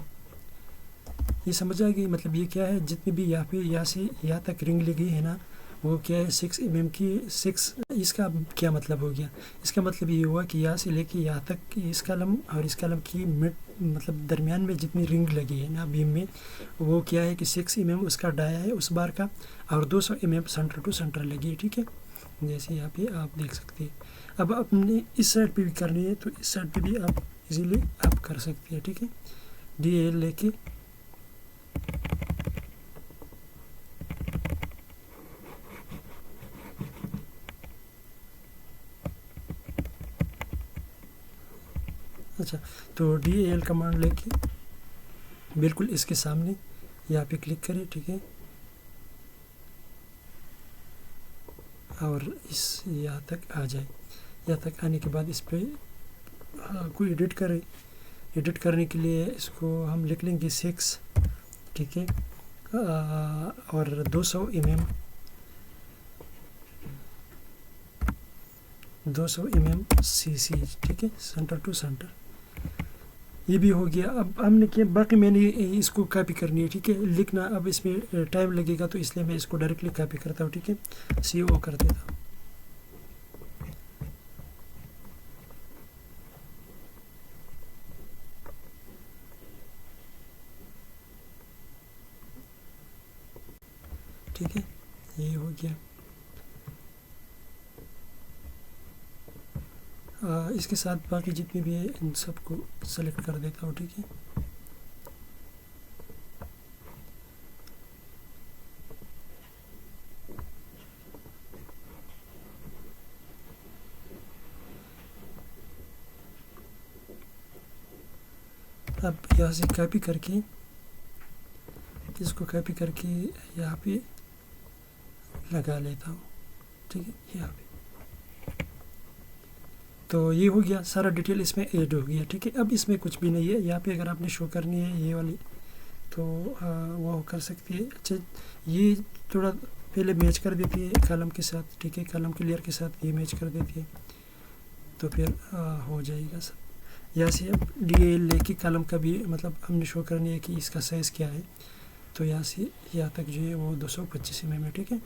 یہ سمجھ آ گئی. مطلب یہ کیا ہے, جتنی بھی یہاں پہ یہاں سے یہاں تک رنگ لگی ہے نا وہ کیا ہے 6 mm کی 6. اس کا کیا مطلب ہو گیا؟ اس کا مطلب یہ ہوا کہ یہاں سے لے کے یہاں تک اس کالم اور اس کالم کی مطلب درمیان میں جتنی رنگ لگی ہے نا بیم میں، وہ کیا ہے کہ 6 mm اس کا ڈایا ہے اس بار کا، اور 200 mm سینٹر ٹو سینٹر لگی ہے. ٹھیک ہے، جیسے یہاں پہ آپ دیکھ سکتے ہیں. اب اپنے اس سائڈ پہ بھی کرنی ہے تو اس سائڈ پہ بھی آپ ایزیلی آپ کر سکتے ہیں. ٹھیک ہے، DL لے کے اچھا، تو DL کمانڈ لے کے بالکل اس کے سامنے یہاں پہ کلک کریں. ٹھیک ہے، اور اس یہاں تک آ جائے. یہاں تک آنے کے بعد اس پہ کوئی ایڈٹ کرے. ایڈٹ کرنے کے لیے اس کو ہم لکھ لیں گے 6. ٹھیک ہے، اور 200 mm 200 mm CC. ٹھیک ہے، سینٹر ٹو سینٹر. یہ بھی ہو گیا. اب ہم نے کیا، باقی میں نے اس کو کاپی کرنی ہے. ٹھیک ہے، لکھنا اب اس میں ٹائم لگے گا، تو اس لیے میں اس کو ڈائریکٹلی کاپی کرتا ہوں. ٹھیک ہے، CO کر دیتا ہوں. ٹھیک ہے، یہ ہو گیا. اس کے ساتھ باقی جتنے بھی ہے ان سب کو سلیکٹ کر دیتا ہوں. ٹھیک ہے، اب یہاں سے کاپی کر کے اس کو کاپی کر کے یہاں پہ لگا لیتا ہوں. ٹھیک ہے، یہاں پہ تو یہ ہو گیا. سارا ڈیٹیل اس میں ایڈ ہو گیا. ٹھیک ہے، اب اس میں کچھ بھی نہیں ہے. یہاں پہ اگر آپ نے شو کرنی ہے یہ والی تو وہ کر سکتی ہے. اچھا، یہ تھوڑا پہلے میچ کر دیتی ہے کالم کے ساتھ. ٹھیک ہے، کالم کلیئر کے ساتھ یہ میچ کر دیتی ہے، تو پھر ہو جائے گا سب. یہاں سے اب DL لے کے کالم کا بھی مطلب ہم نے شو کرنی ہے کہ اس کا سائز کیا ہے. تو یہاں سے یہاں تک جو ہے وہ 225 mm ہے. ٹھیک ہے،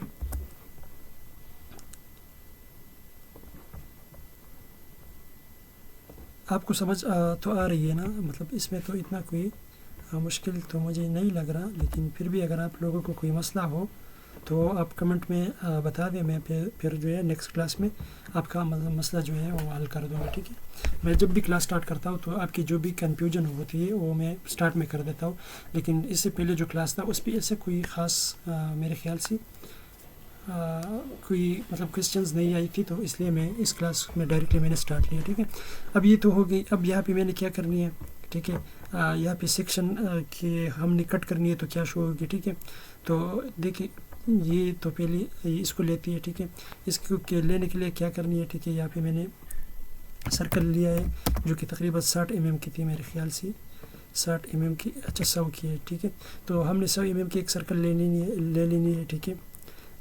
آپ کو سمجھ تو آ رہی ہے نا؟ مطلب اس میں تو اتنا کوئی مشکل تو مجھے نہیں لگ رہا، لیکن پھر بھی اگر آپ لوگوں کو کوئی مسئلہ ہو تو آپ کمنٹ میں بتا دیں. میں پھر جو ہے نیکسٹ کلاس میں آپ کا مسئلہ جو ہے وہ حل کر دوں گا. ٹھیک ہے، میں جب بھی کلاس سٹارٹ کرتا ہوں تو آپ کی جو بھی کنفیوژن ہوتی ہے وہ میں سٹارٹ میں کر دیتا ہوں. لیکن اس سے پہلے جو کلاس تھا اس پہ ایسے کوئی خاص میرے خیال سے کوئی مطلب کوسچنز نہیں آئی تھی، تو اس لیے میں اس کلاس میں ڈائریکٹلی میں نے سٹارٹ لیا. ٹھیک ہے، اب یہ تو ہو گئی. اب یہاں پہ میں نے کیا کرنی ہے؟ ٹھیک ہے، یہاں پہ سیکشن کہ ہم نے کٹ کرنی ہے تو کیا شو ہوگی. ٹھیک ہے، تو دیکھیں یہ تو پہلے اس کو لیتی ہے. ٹھیک ہے، اس کو لینے کے لیے کیا کرنی ہے؟ ٹھیک ہے، یہاں پہ میں نے سرکل لیا ہے جو کہ تقریباً 60 mm کی تھی میرے خیال سے. 60 mm کی، اچھا 100 کی ہے. ٹھیک ہے، تو ہم نے 100 mm کی ایک سرکل لے لینی ہے. ٹھیک ہے،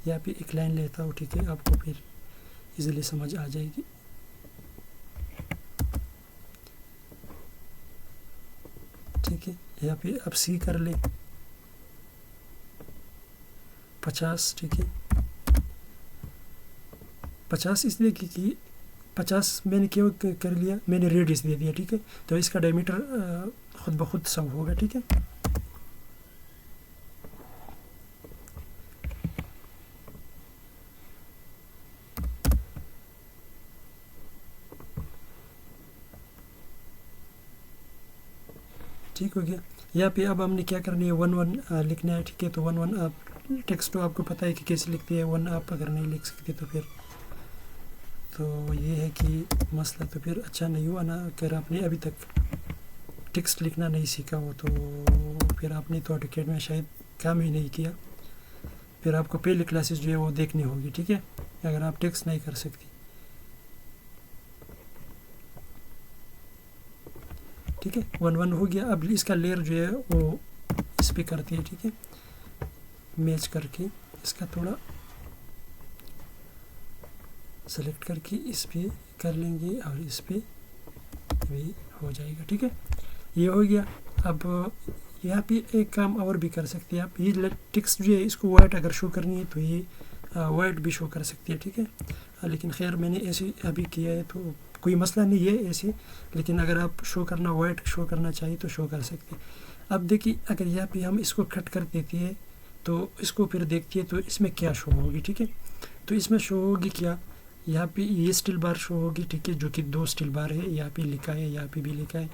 یہاں پہ ایک لائن لیتا ہوں. ٹھیک ہے، آپ کو پھر ایزیلی سمجھ آ جائے گی. ٹھیک ہے، یہاں پہ اب C کر لیں 50. ٹھیک ہے، 50 اس لیے کہ 50 میں نے کیوں کر لیا؟ میں نے ریڈیس دے دیا. ٹھیک ہے، تو اس کا ڈائمیٹر خود بخود 100 ہوگا. ٹھیک ہے، ٹھیک ہو گیا. یہاں پہ اب ہم نے کیا کرنی ہے؟ 1 لکھنا ہے. ٹھیک ہے، تو 1 آپ ٹیکسٹ تو آپ کو پتہ ہے کہ کیسے لکھتے ہیں. 1 آپ اگر نہیں لکھ سکتے تو پھر تو یہ ہے کہ مسئلہ تو پھر اچھا نہیں ہوا نا. اگر آپ نے ابھی تک ٹیکسٹ لکھنا نہیں سیکھا ہو تو پھر آپ نے تو AutoCAD میں شاید کام ہی نہیں کیا. پھر آپ کو پہلی کلاسز جو ہے وہ دیکھنی ہوگی. ٹھیک ہے، اگر آپ ٹیکسٹ نہیں کر سکتی. ٹھیک ہے، 1 ہو گیا. اب اس کا لیئر جو ہے وہ اس پہ کرتی ہے. ٹھیک ہے، میچ کر کے اس کا تھوڑا سلیکٹ کر کے اس پہ کر لیں گے اور اس پہ بھی ہو جائے گا. ٹھیک ہے، یہ ہو گیا. اب یہاں پہ ایک کام اور بھی کر سکتے ہیں آپ. یہ ٹیکسٹ جو ہے اس کو وائٹ اگر شو کرنی ہے تو یہ وائٹ بھی شو کر سکتی ہے، ٹھیک ہے. لیکن خیر میں نے ایسے ابھی کیا ہے تو کوئی مسئلہ نہیں ہے ایسے، لیکن اگر آپ شو کرنا وائٹ شو کرنا چاہیے تو شو کر سکتے. اب دیکھیے اگر یہاں پہ ہم اس کو کٹ کر دیتے ہیں تو اس کو پھر دیکھتی ہے تو اس میں کیا شو ہوگی، ٹھیک ہے. تو اس میں شو ہوگی کیا، یہاں پہ یہ اسٹل بار شو ہوگی، ٹھیک ہے، جو کہ 2 اسٹل بار ہے. یہاں پہ لکھا ہے، یہاں پہ بھی لکھا ہے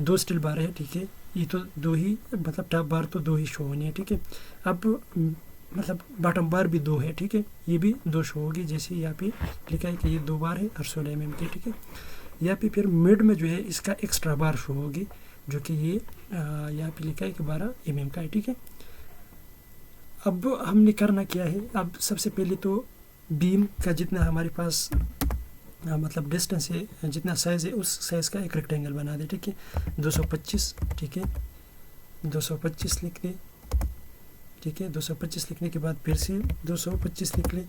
2 اسٹل بار ہے، ٹھیک ہے. یہ تو 2 ہی مطلب ٹاپ بار تو 2 ہی شو ہونی ہے، ٹھیک ہے. اب مطلب باٹم بار بھی 2 ہے، ٹھیک ہے، یہ بھی 2 شو ہوگی، جیسے یہاں پہ لکھا ہے کہ یہ 2 بار ہے اور 16 mm کی، ٹھیک ہے. یہاں پہ پھر مڈ میں جو ہے اس کا ایکسٹرا بار شو ہوگی، جو کہ یہ یہاں پہ لکھا ہے کہ 12 mm کا ہے، ٹھیک ہے. اب ہم نے کرنا کیا ہے، اب سب سے پہلے تو بیم کا جتنا ہمارے پاس مطلب ڈسٹینس ہے، جتنا سائز ہے اس سائز کا ایک ریکٹینگل بنا دے، ٹھیک ہے. 225، ٹھیک ہے، 225 لکھ دیں، ٹھیک ہے. 225 لکھنے کے بعد پھر سے 225 لکھ لیں.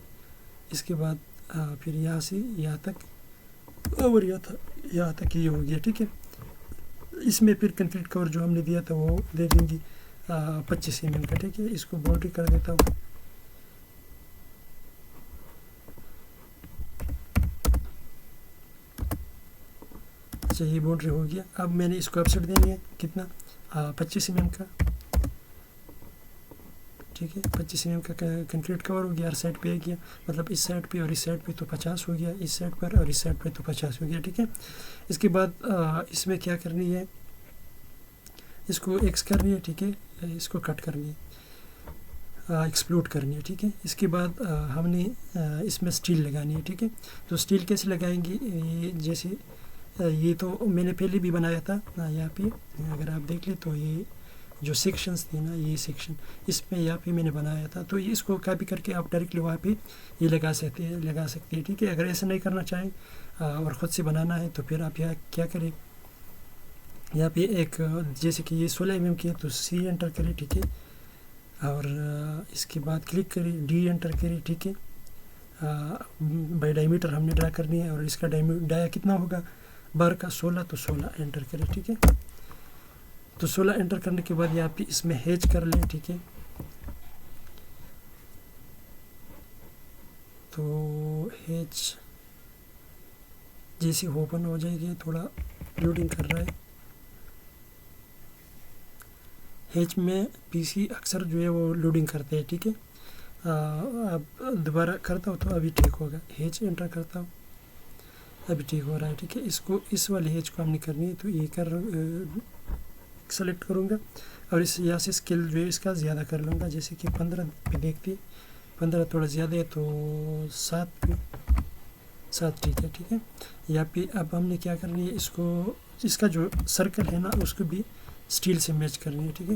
اس کے بعد پھر یہاں سے یہاں تک اور یہاں تک یہ ہو گیا، ٹھیک ہے. اس میں پھر کنکریٹ کور جو ہم نے دیا تھا وہ دے دیں گی 25 mm کا، ٹھیک ہے. اس کو باؤنڈری کر دیتا ہوں. اچھا یہ باؤنڈری ہو گیا. اب میں نے اس کو اپسٹ دینی ہے کتنا 25 mm کا، ٹھیک ہے. 25 mm کا کنکریٹ کور ہو گیا، ہر سائڈ پہ گیا، مطلب اس سائڈ پہ اور اس سائڈ پہ تو 50 ہو گیا، اس سائڈ پر اور اس سائڈ پہ تو 50 ہو گیا، ٹھیک ہے. اس کے بعد اس میں کیا کرنی ہے، اس کو ایکس کرنی ہے، ٹھیک ہے. اس کو کٹ کرنی ہے، ایکسپلوڈ کرنی ہے، ٹھیک ہے. اس کے بعد ہم نے اس میں اسٹیل لگانی ہے، ٹھیک ہے. تو اسٹیل کیسے لگائیں گے، جیسے یہ تو میں نے پہلے بھی بنایا تھا یہاں پہ، اگر آپ دیکھ لیں تو یہ جو سیکشنز تھے نا، یہ سیکشن اس میں یہاں پہ میں نے بنایا تھا. تو اس کو کاپی کر کے آپ ڈائریکٹلی وہاں پہ یہ لگا سکتے ہیں، ٹھیک ہے. اگر ایسا نہیں کرنا چاہیں اور خود سے بنانا ہے تو پھر آپ یہاں کیا کریں، یہاں پہ ایک جیسے کہ یہ 16 mm کی ہے تو سی انٹر کریں، ٹھیک ہے. اور اس کے بعد کلک کریں، ڈی انٹر کریں، ٹھیک ہے. بائی ڈائی میٹر ہم نے ڈرا کرنی ہے، اور اس کا ڈایا کتنا ہوگا بار کا 16، تو 16 انٹر کریں، ٹھیک ہے. تو 16 انٹر کرنے کے بعد یہاں پہ اس میں ہیچ کر لیں، ٹھیک ہے. تو ہیچ جیسی اوپن ہو جائے گی، تھوڑا لوڈنگ کر رہا ہے. ہیچ میں پی سی اکثر جو ہے وہ لوڈنگ کرتے ہیں، ٹھیک ہے. اب دوبارہ کرتا ہوں تو ابھی ٹھیک ہوگا. ہیچ انٹر کرتا ہوں، ابھی ٹھیک ہو رہا ہے، ٹھیک ہے. اس کو اس والے ہیچ کو ہم نے کرنی ہے، تو یہ سلیکٹ کروں گا، اور اس یہاں سے اسکیل جو ہے اس کا زیادہ کر لوں گا، جیسے کہ 15 پہ دیکھتے، 15 تھوڑا زیادہ ہے تو 7 پہ 7 ٹھیک ہے، ٹھیک ہے. یہاں پہ اب ہم نے کیا کرنی ہے، اس کو اس کا جو سرکل ہے نا اس کو بھی اسٹیل سے میچ کرنی ہے، ٹھیک ہے.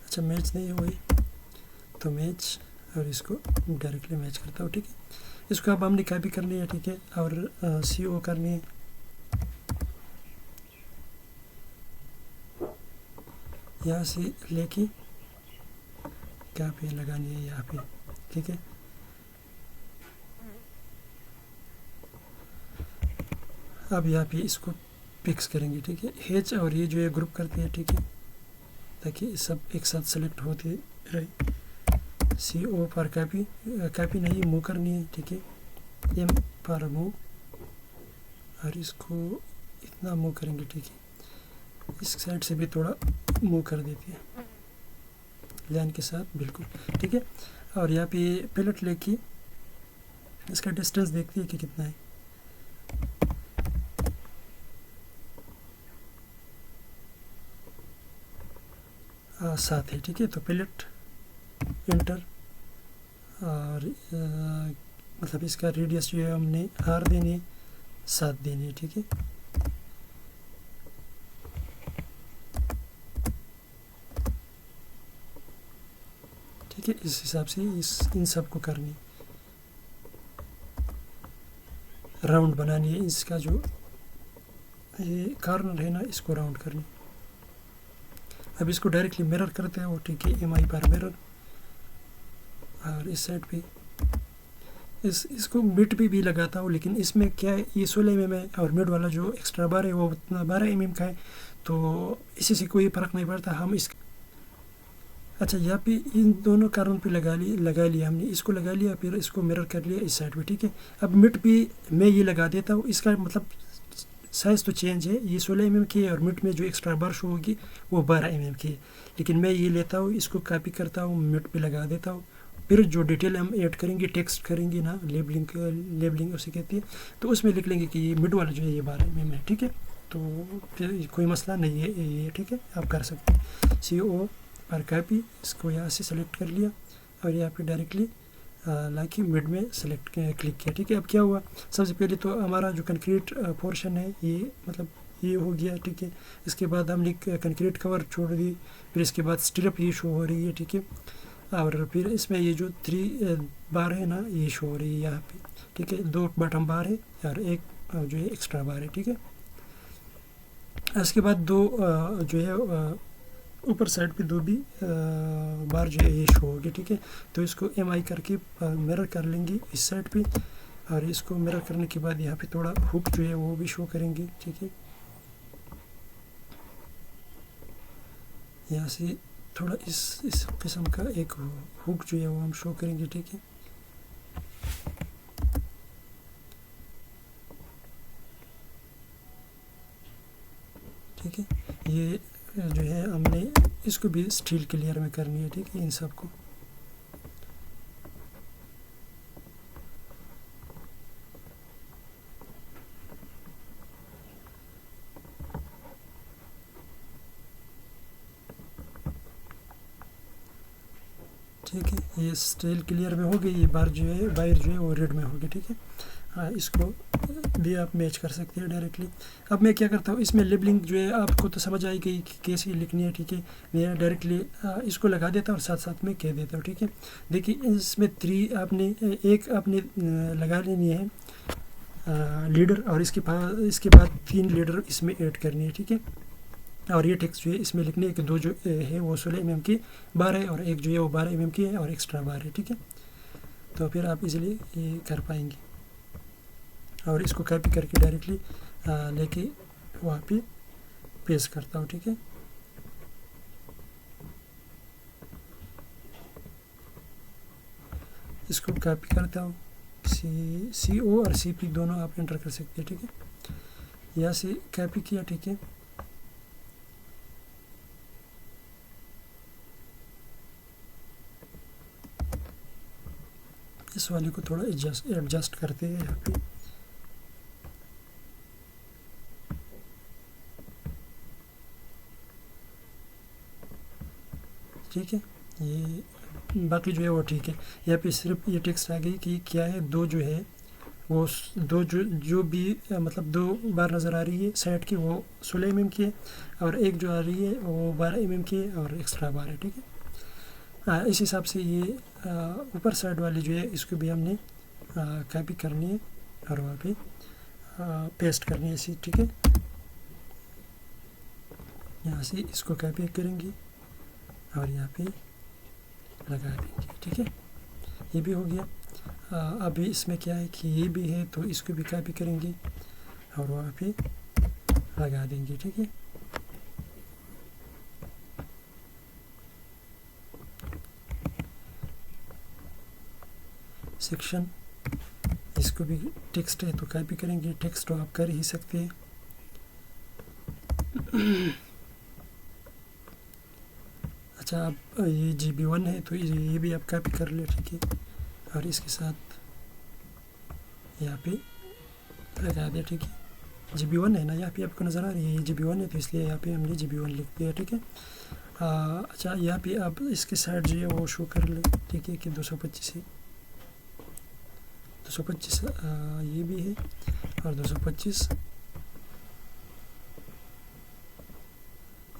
اچھا میچ نہیں ہوئی تو میچ، اور اس کو ڈائریکٹلی میچ کرتا ہوں، ٹھیک ہے. اس کو اب ہم نے کاپی کرنی ہے، ٹھیک ہے، اور سی او کرنی ہے. یہاں سے لے کے کیا پہ لگانی ہے یہاں پہ، ٹھیک ہے. اب یہاں پہ اس کو فکس کریں گے، ٹھیک ہے. ہیچ اور یہ جو ہے گروپ کرتے ہیں، ٹھیک ہے، تاکہ سب ایک ساتھ سلیکٹ ہوتے رہے. سی او پر کاپی نہیں موو کرنی ہے، ٹھیک ہے. ایم پر موو، اور اس کو اتنا موو کریں گے، ٹھیک ہے. اس سائڈ سے بھی تھوڑا موو کر دیتے ہیں لائن کے ساتھ، بالکل ٹھیک ہے. اور یہاں پہ پیلٹ لے کے اس کا ڈسٹینس دیکھتے ہیں کہ کتنا ہے. ساتھ ہے، ٹھیک ہے. تو پیلٹ انٹر، اور مطلب اس کا ریڈیس جو ہے ہم نے آر دینی ہے، 7 دینی ہے، ٹھیک ہے. ٹھیک ہے، اس حساب سے ان سب کو کرنی، راؤنڈ بنانی ہے. اس کا جو یہ کارنر ہے نا اس کو راؤنڈ کرنی. اب اس کو ڈائریکٹلی میرر کرتے ہیں وہ، ٹھیک ہے. ایم آئی پر میرر، اور اس سائڈ پہ اس کو مڈ پہ بھی لگاتا ہوں، لیکن اس میں کیا ہے، یہ 16 mm ہے، اور مڈ والا جو ایکسٹرا بار ہے وہ 12 mm کا ہے. تو اسی سے کوئی فرق نہیں پڑتا. ہم اس اچھا یہاں پہ ان دونوں کاربن پہ لگا لیا ہم نے, اس کو لگا لیا, پھر اس کو مرر کر لیا اس سائڈ پہ, ٹھیک ہے. اب مٹ پہ میں یہ لگا دیتا ہوں, اس کا مطلب سائز تو چینج ہے, یہ 16 mm کی ہے اور مٹ میں جو ایکسٹرا بار شو ہوگی وہ 12 mm کی ہے, لیکن میں یہ لیتا ہوں, اس کو کاپی کرتا ہوں, مٹ پہ لگا دیتا ہوں. پھر جو ڈیٹیل ہم ایڈ کریں گے, ٹیکسٹ کریں گے نا, لیبلنگ اسے کہتی ہے, تو اس میں لکھ لیں گے کہ یہ مڈ والا جو ہے یہ 12 mm ہے, ٹھیک ہے. تو پھر کوئی مسئلہ نہیں ہے یہ, ٹھیک ہے, آپ کر سکتے ہیں. CO پر کاپی, اس کو یہاں سے سلیکٹ کر لیا اور یہاں پہ ڈائریکٹلی لا کے مڈ میں سلیکٹ کلک کیا, ٹھیک ہے. اب کیا ہوا, سب سے پہلے تو ہمارا جو کنکریٹ پورشن ہے یہ مطلب یہ ہو گیا, ٹھیک ہے. اس کے بعد ہم نے کنکریٹ کور چھوڑ دی, پھر اس کے بعد اسٹرپ یہ شو ہو رہی ہے, ٹھیک ہے. اور پھر اس میں یہ جو 3 بار ہے نا یہ شو ہو رہی ہے یہاں پہ, ٹھیک ہے. 2 باٹم بار ہے اور ایک جو ہے ایکسٹرا بار ہے, ٹھیک ہے. اس کے بعد 2 جو ہے اوپر سائڈ پہ 2 بھی بار جو ہے یہ شو ہوگی, ٹھیک ہے. تو اس کو MI کر کے مرر کر لیں گے اس سائڈ پہ, اور اس کو مرر کرنے کے بعد یہاں پہ تھوڑا ہک جو ہے وہ بھی شو کریں گے, ٹھیک ہے. یہاں سے تھوڑا اس قسم کا ایک ہک جو ہے وہ ہم شو کریں گے, ٹھیک ہے. ٹھیک ہے, یہ جو ہے ہم نے اس کو بھی اسٹیل کلیئر میں کرنی ہے, ٹھیک ہے, ان سب کو. ٹھیک ہے, یہ اسٹیل کلیئر میں ہو گئی, یہ بار جو ہے باہر جو ہے وہ ریڈ میں ہوگی, ٹھیک ہے. اس کو بھی آپ میچ کر سکتے ہیں ڈائریکٹلی. اب میں کیا کرتا ہوں, اس میں لیبلنگ جو ہے آپ کو تو سمجھ آئی گئی کہ کیسی لکھنی ہے, ٹھیک ہے. میں ڈائریکٹلی اس کو لگا دیتا ہوں اور ساتھ ساتھ میں کہہ دیتا ہوں, ٹھیک ہے. دیکھیے اس میں 3 آپ نے لگا لینی ہے لیڈر, اور اس کے بعد 3 لیڈر اس میں ایڈ کرنی ہے, ٹھیک ہے. اور یہ ٹیکسٹ جو ہے اس میں لکھنے ہے کہ 2 جو ہے وہ 16 mm کی بار ہے اور ایک جو ہے وہ 12 mm کی ہے اور ایکسٹرا بار ہے, ٹھیک ہے. تو پھر آپ ایزیلی یہ کر پائیں گے. اور اس کو کاپی کر کے ڈائریکٹلی لے کے وہاں پہ پیسٹ کرتا ہوں, ٹھیک ہے. اس کو کاپی کرتا ہوں, CO اور CP دونوں آپ انٹر کر سکتے ہیں, ٹھیک ہے. یہاں سے کاپی کیا, ٹھیک ہے. اس والے کو تھوڑا ایڈجسٹ کرتے ہیں یہاں پہ. ٹھیک ہے, یہ باقی جو ہے وہ ٹھیک ہے. یہاں پہ صرف یہ ٹیکسٹ آ گئی کہ کیا ہے, 2 جو ہے وہ 2 جو بھی مطلب 2 بار نظر آ رہی ہے سائڈ کی وہ 16 mm کی ہے, اور ایک جو آ رہی ہے وہ 12 mm کی ہے اور ایکسٹرا بار ہے, ٹھیک ہے. اس حساب سے یہ اوپر سائڈ والی جو ہے اس کو بھی ہم نے کاپی کرنی ہے اور وہاں پہ پیسٹ کرنی ہے اسی, ٹھیک ہے. یہاں سے اس کو کاپی کریں گے اور یہاں پہ لگا دیں گے, ٹھیک ہے. یہ بھی ہو گیا. ابھی اس میں کیا ہے کہ یہ بھی ہے تو اس کو بھی کاپی کریں گے اور وہاں پہ لگا دیں گے, ٹھیک ہے. سیکشن, اس کو بھی ٹیکسٹ ہے تو کاپی کریں گے, ٹیکسٹ تو آپ کر ہی سکتے ہیں. اچھا, اب یہ GB1 ہے تو یہ بھی آپ کاپی کر لیں, ٹھیک ہے. اور اس کے ساتھ یہاں پہ لگا دیا, ٹھیک ہے. GB1 ہے نا یہاں پہ آپ کو نظر آ رہی ہے, یہ GB1 ہے تو اس لیے یہاں پہ ہم نے GB1 لکھ دیا, ٹھیک ہے. اچھا, یہاں پہ آپ اس کے سائڈ جو ہے وہ شو کر لیں, ٹھیک ہے, کہ 225 ہے. 225 یہ بھی ہے اور 225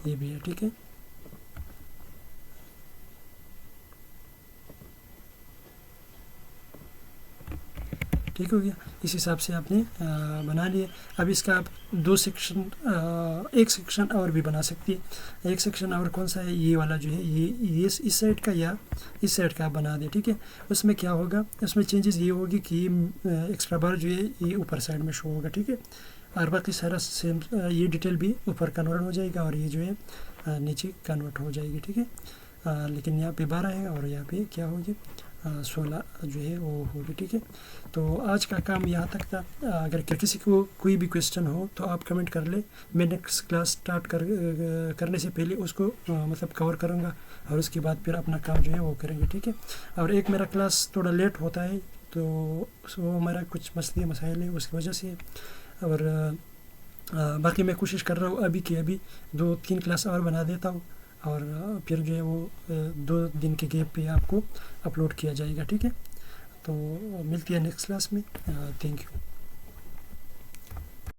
یہ بھی ہے, ٹھیک ہے. ٹھیک ہو گیا. اس حساب سے آپ نے بنا لیے. اب اس کا آپ 2 سیکشن ایک سیکشن اور بھی بنا سکتی ہے. ایک سیکشن اور کون سا ہے, یہ والا جو ہے یہ اس سائڈ کا یا اس سائڈ کا آپ بنا دیں, ٹھیک ہے. اس میں کیا ہوگا, اس میں چینجز یہ ہوگی کہ یہ ایکسٹرا بار جو ہے یہ اوپر سائڈ میں شو ہوگا, ٹھیک ہے. اور باقی سارا سیم یہ ڈیٹیل بھی اوپر کنورٹ ہو جائے گا اور یہ جو ہے نیچے کنورٹ ہو جائے گی، ٹھیک ہے. لیکن یہاں پہ 12 ہے اور یہاں پہ کیا ہوگی 16 جو ہے وہ ہوگی، ٹھیک ہے. تو آج کا کام یہاں تک تھا. اگر کسی کو کوئی بھی کویسچن ہو تو آپ کمنٹ کر لیں. میں نیکسٹ کلاس اسٹارٹ کرنے سے پہلے اس کو مطلب کور کروں گا اور اس کے بعد پھر اپنا کام جو ہے وہ کریں گے، ٹھیک ہے. اور ایک میرا کلاس تھوڑا لیٹ ہوتا ہے تو وہ میرا کچھ مسائل ہے اس کی وجہ سے. اور باقی میں کوشش کر رہا ہوں ابھی 2-3 کلاس اور بنا دیتا ہوں اور پھر جو ہے وہ 2 دن کے گیپ پہ آپ کو اپلوڈ کیا جائے گا، ٹھیک ہے. تو ملتی ہے نیکسٹ کلاس میں. Thank you.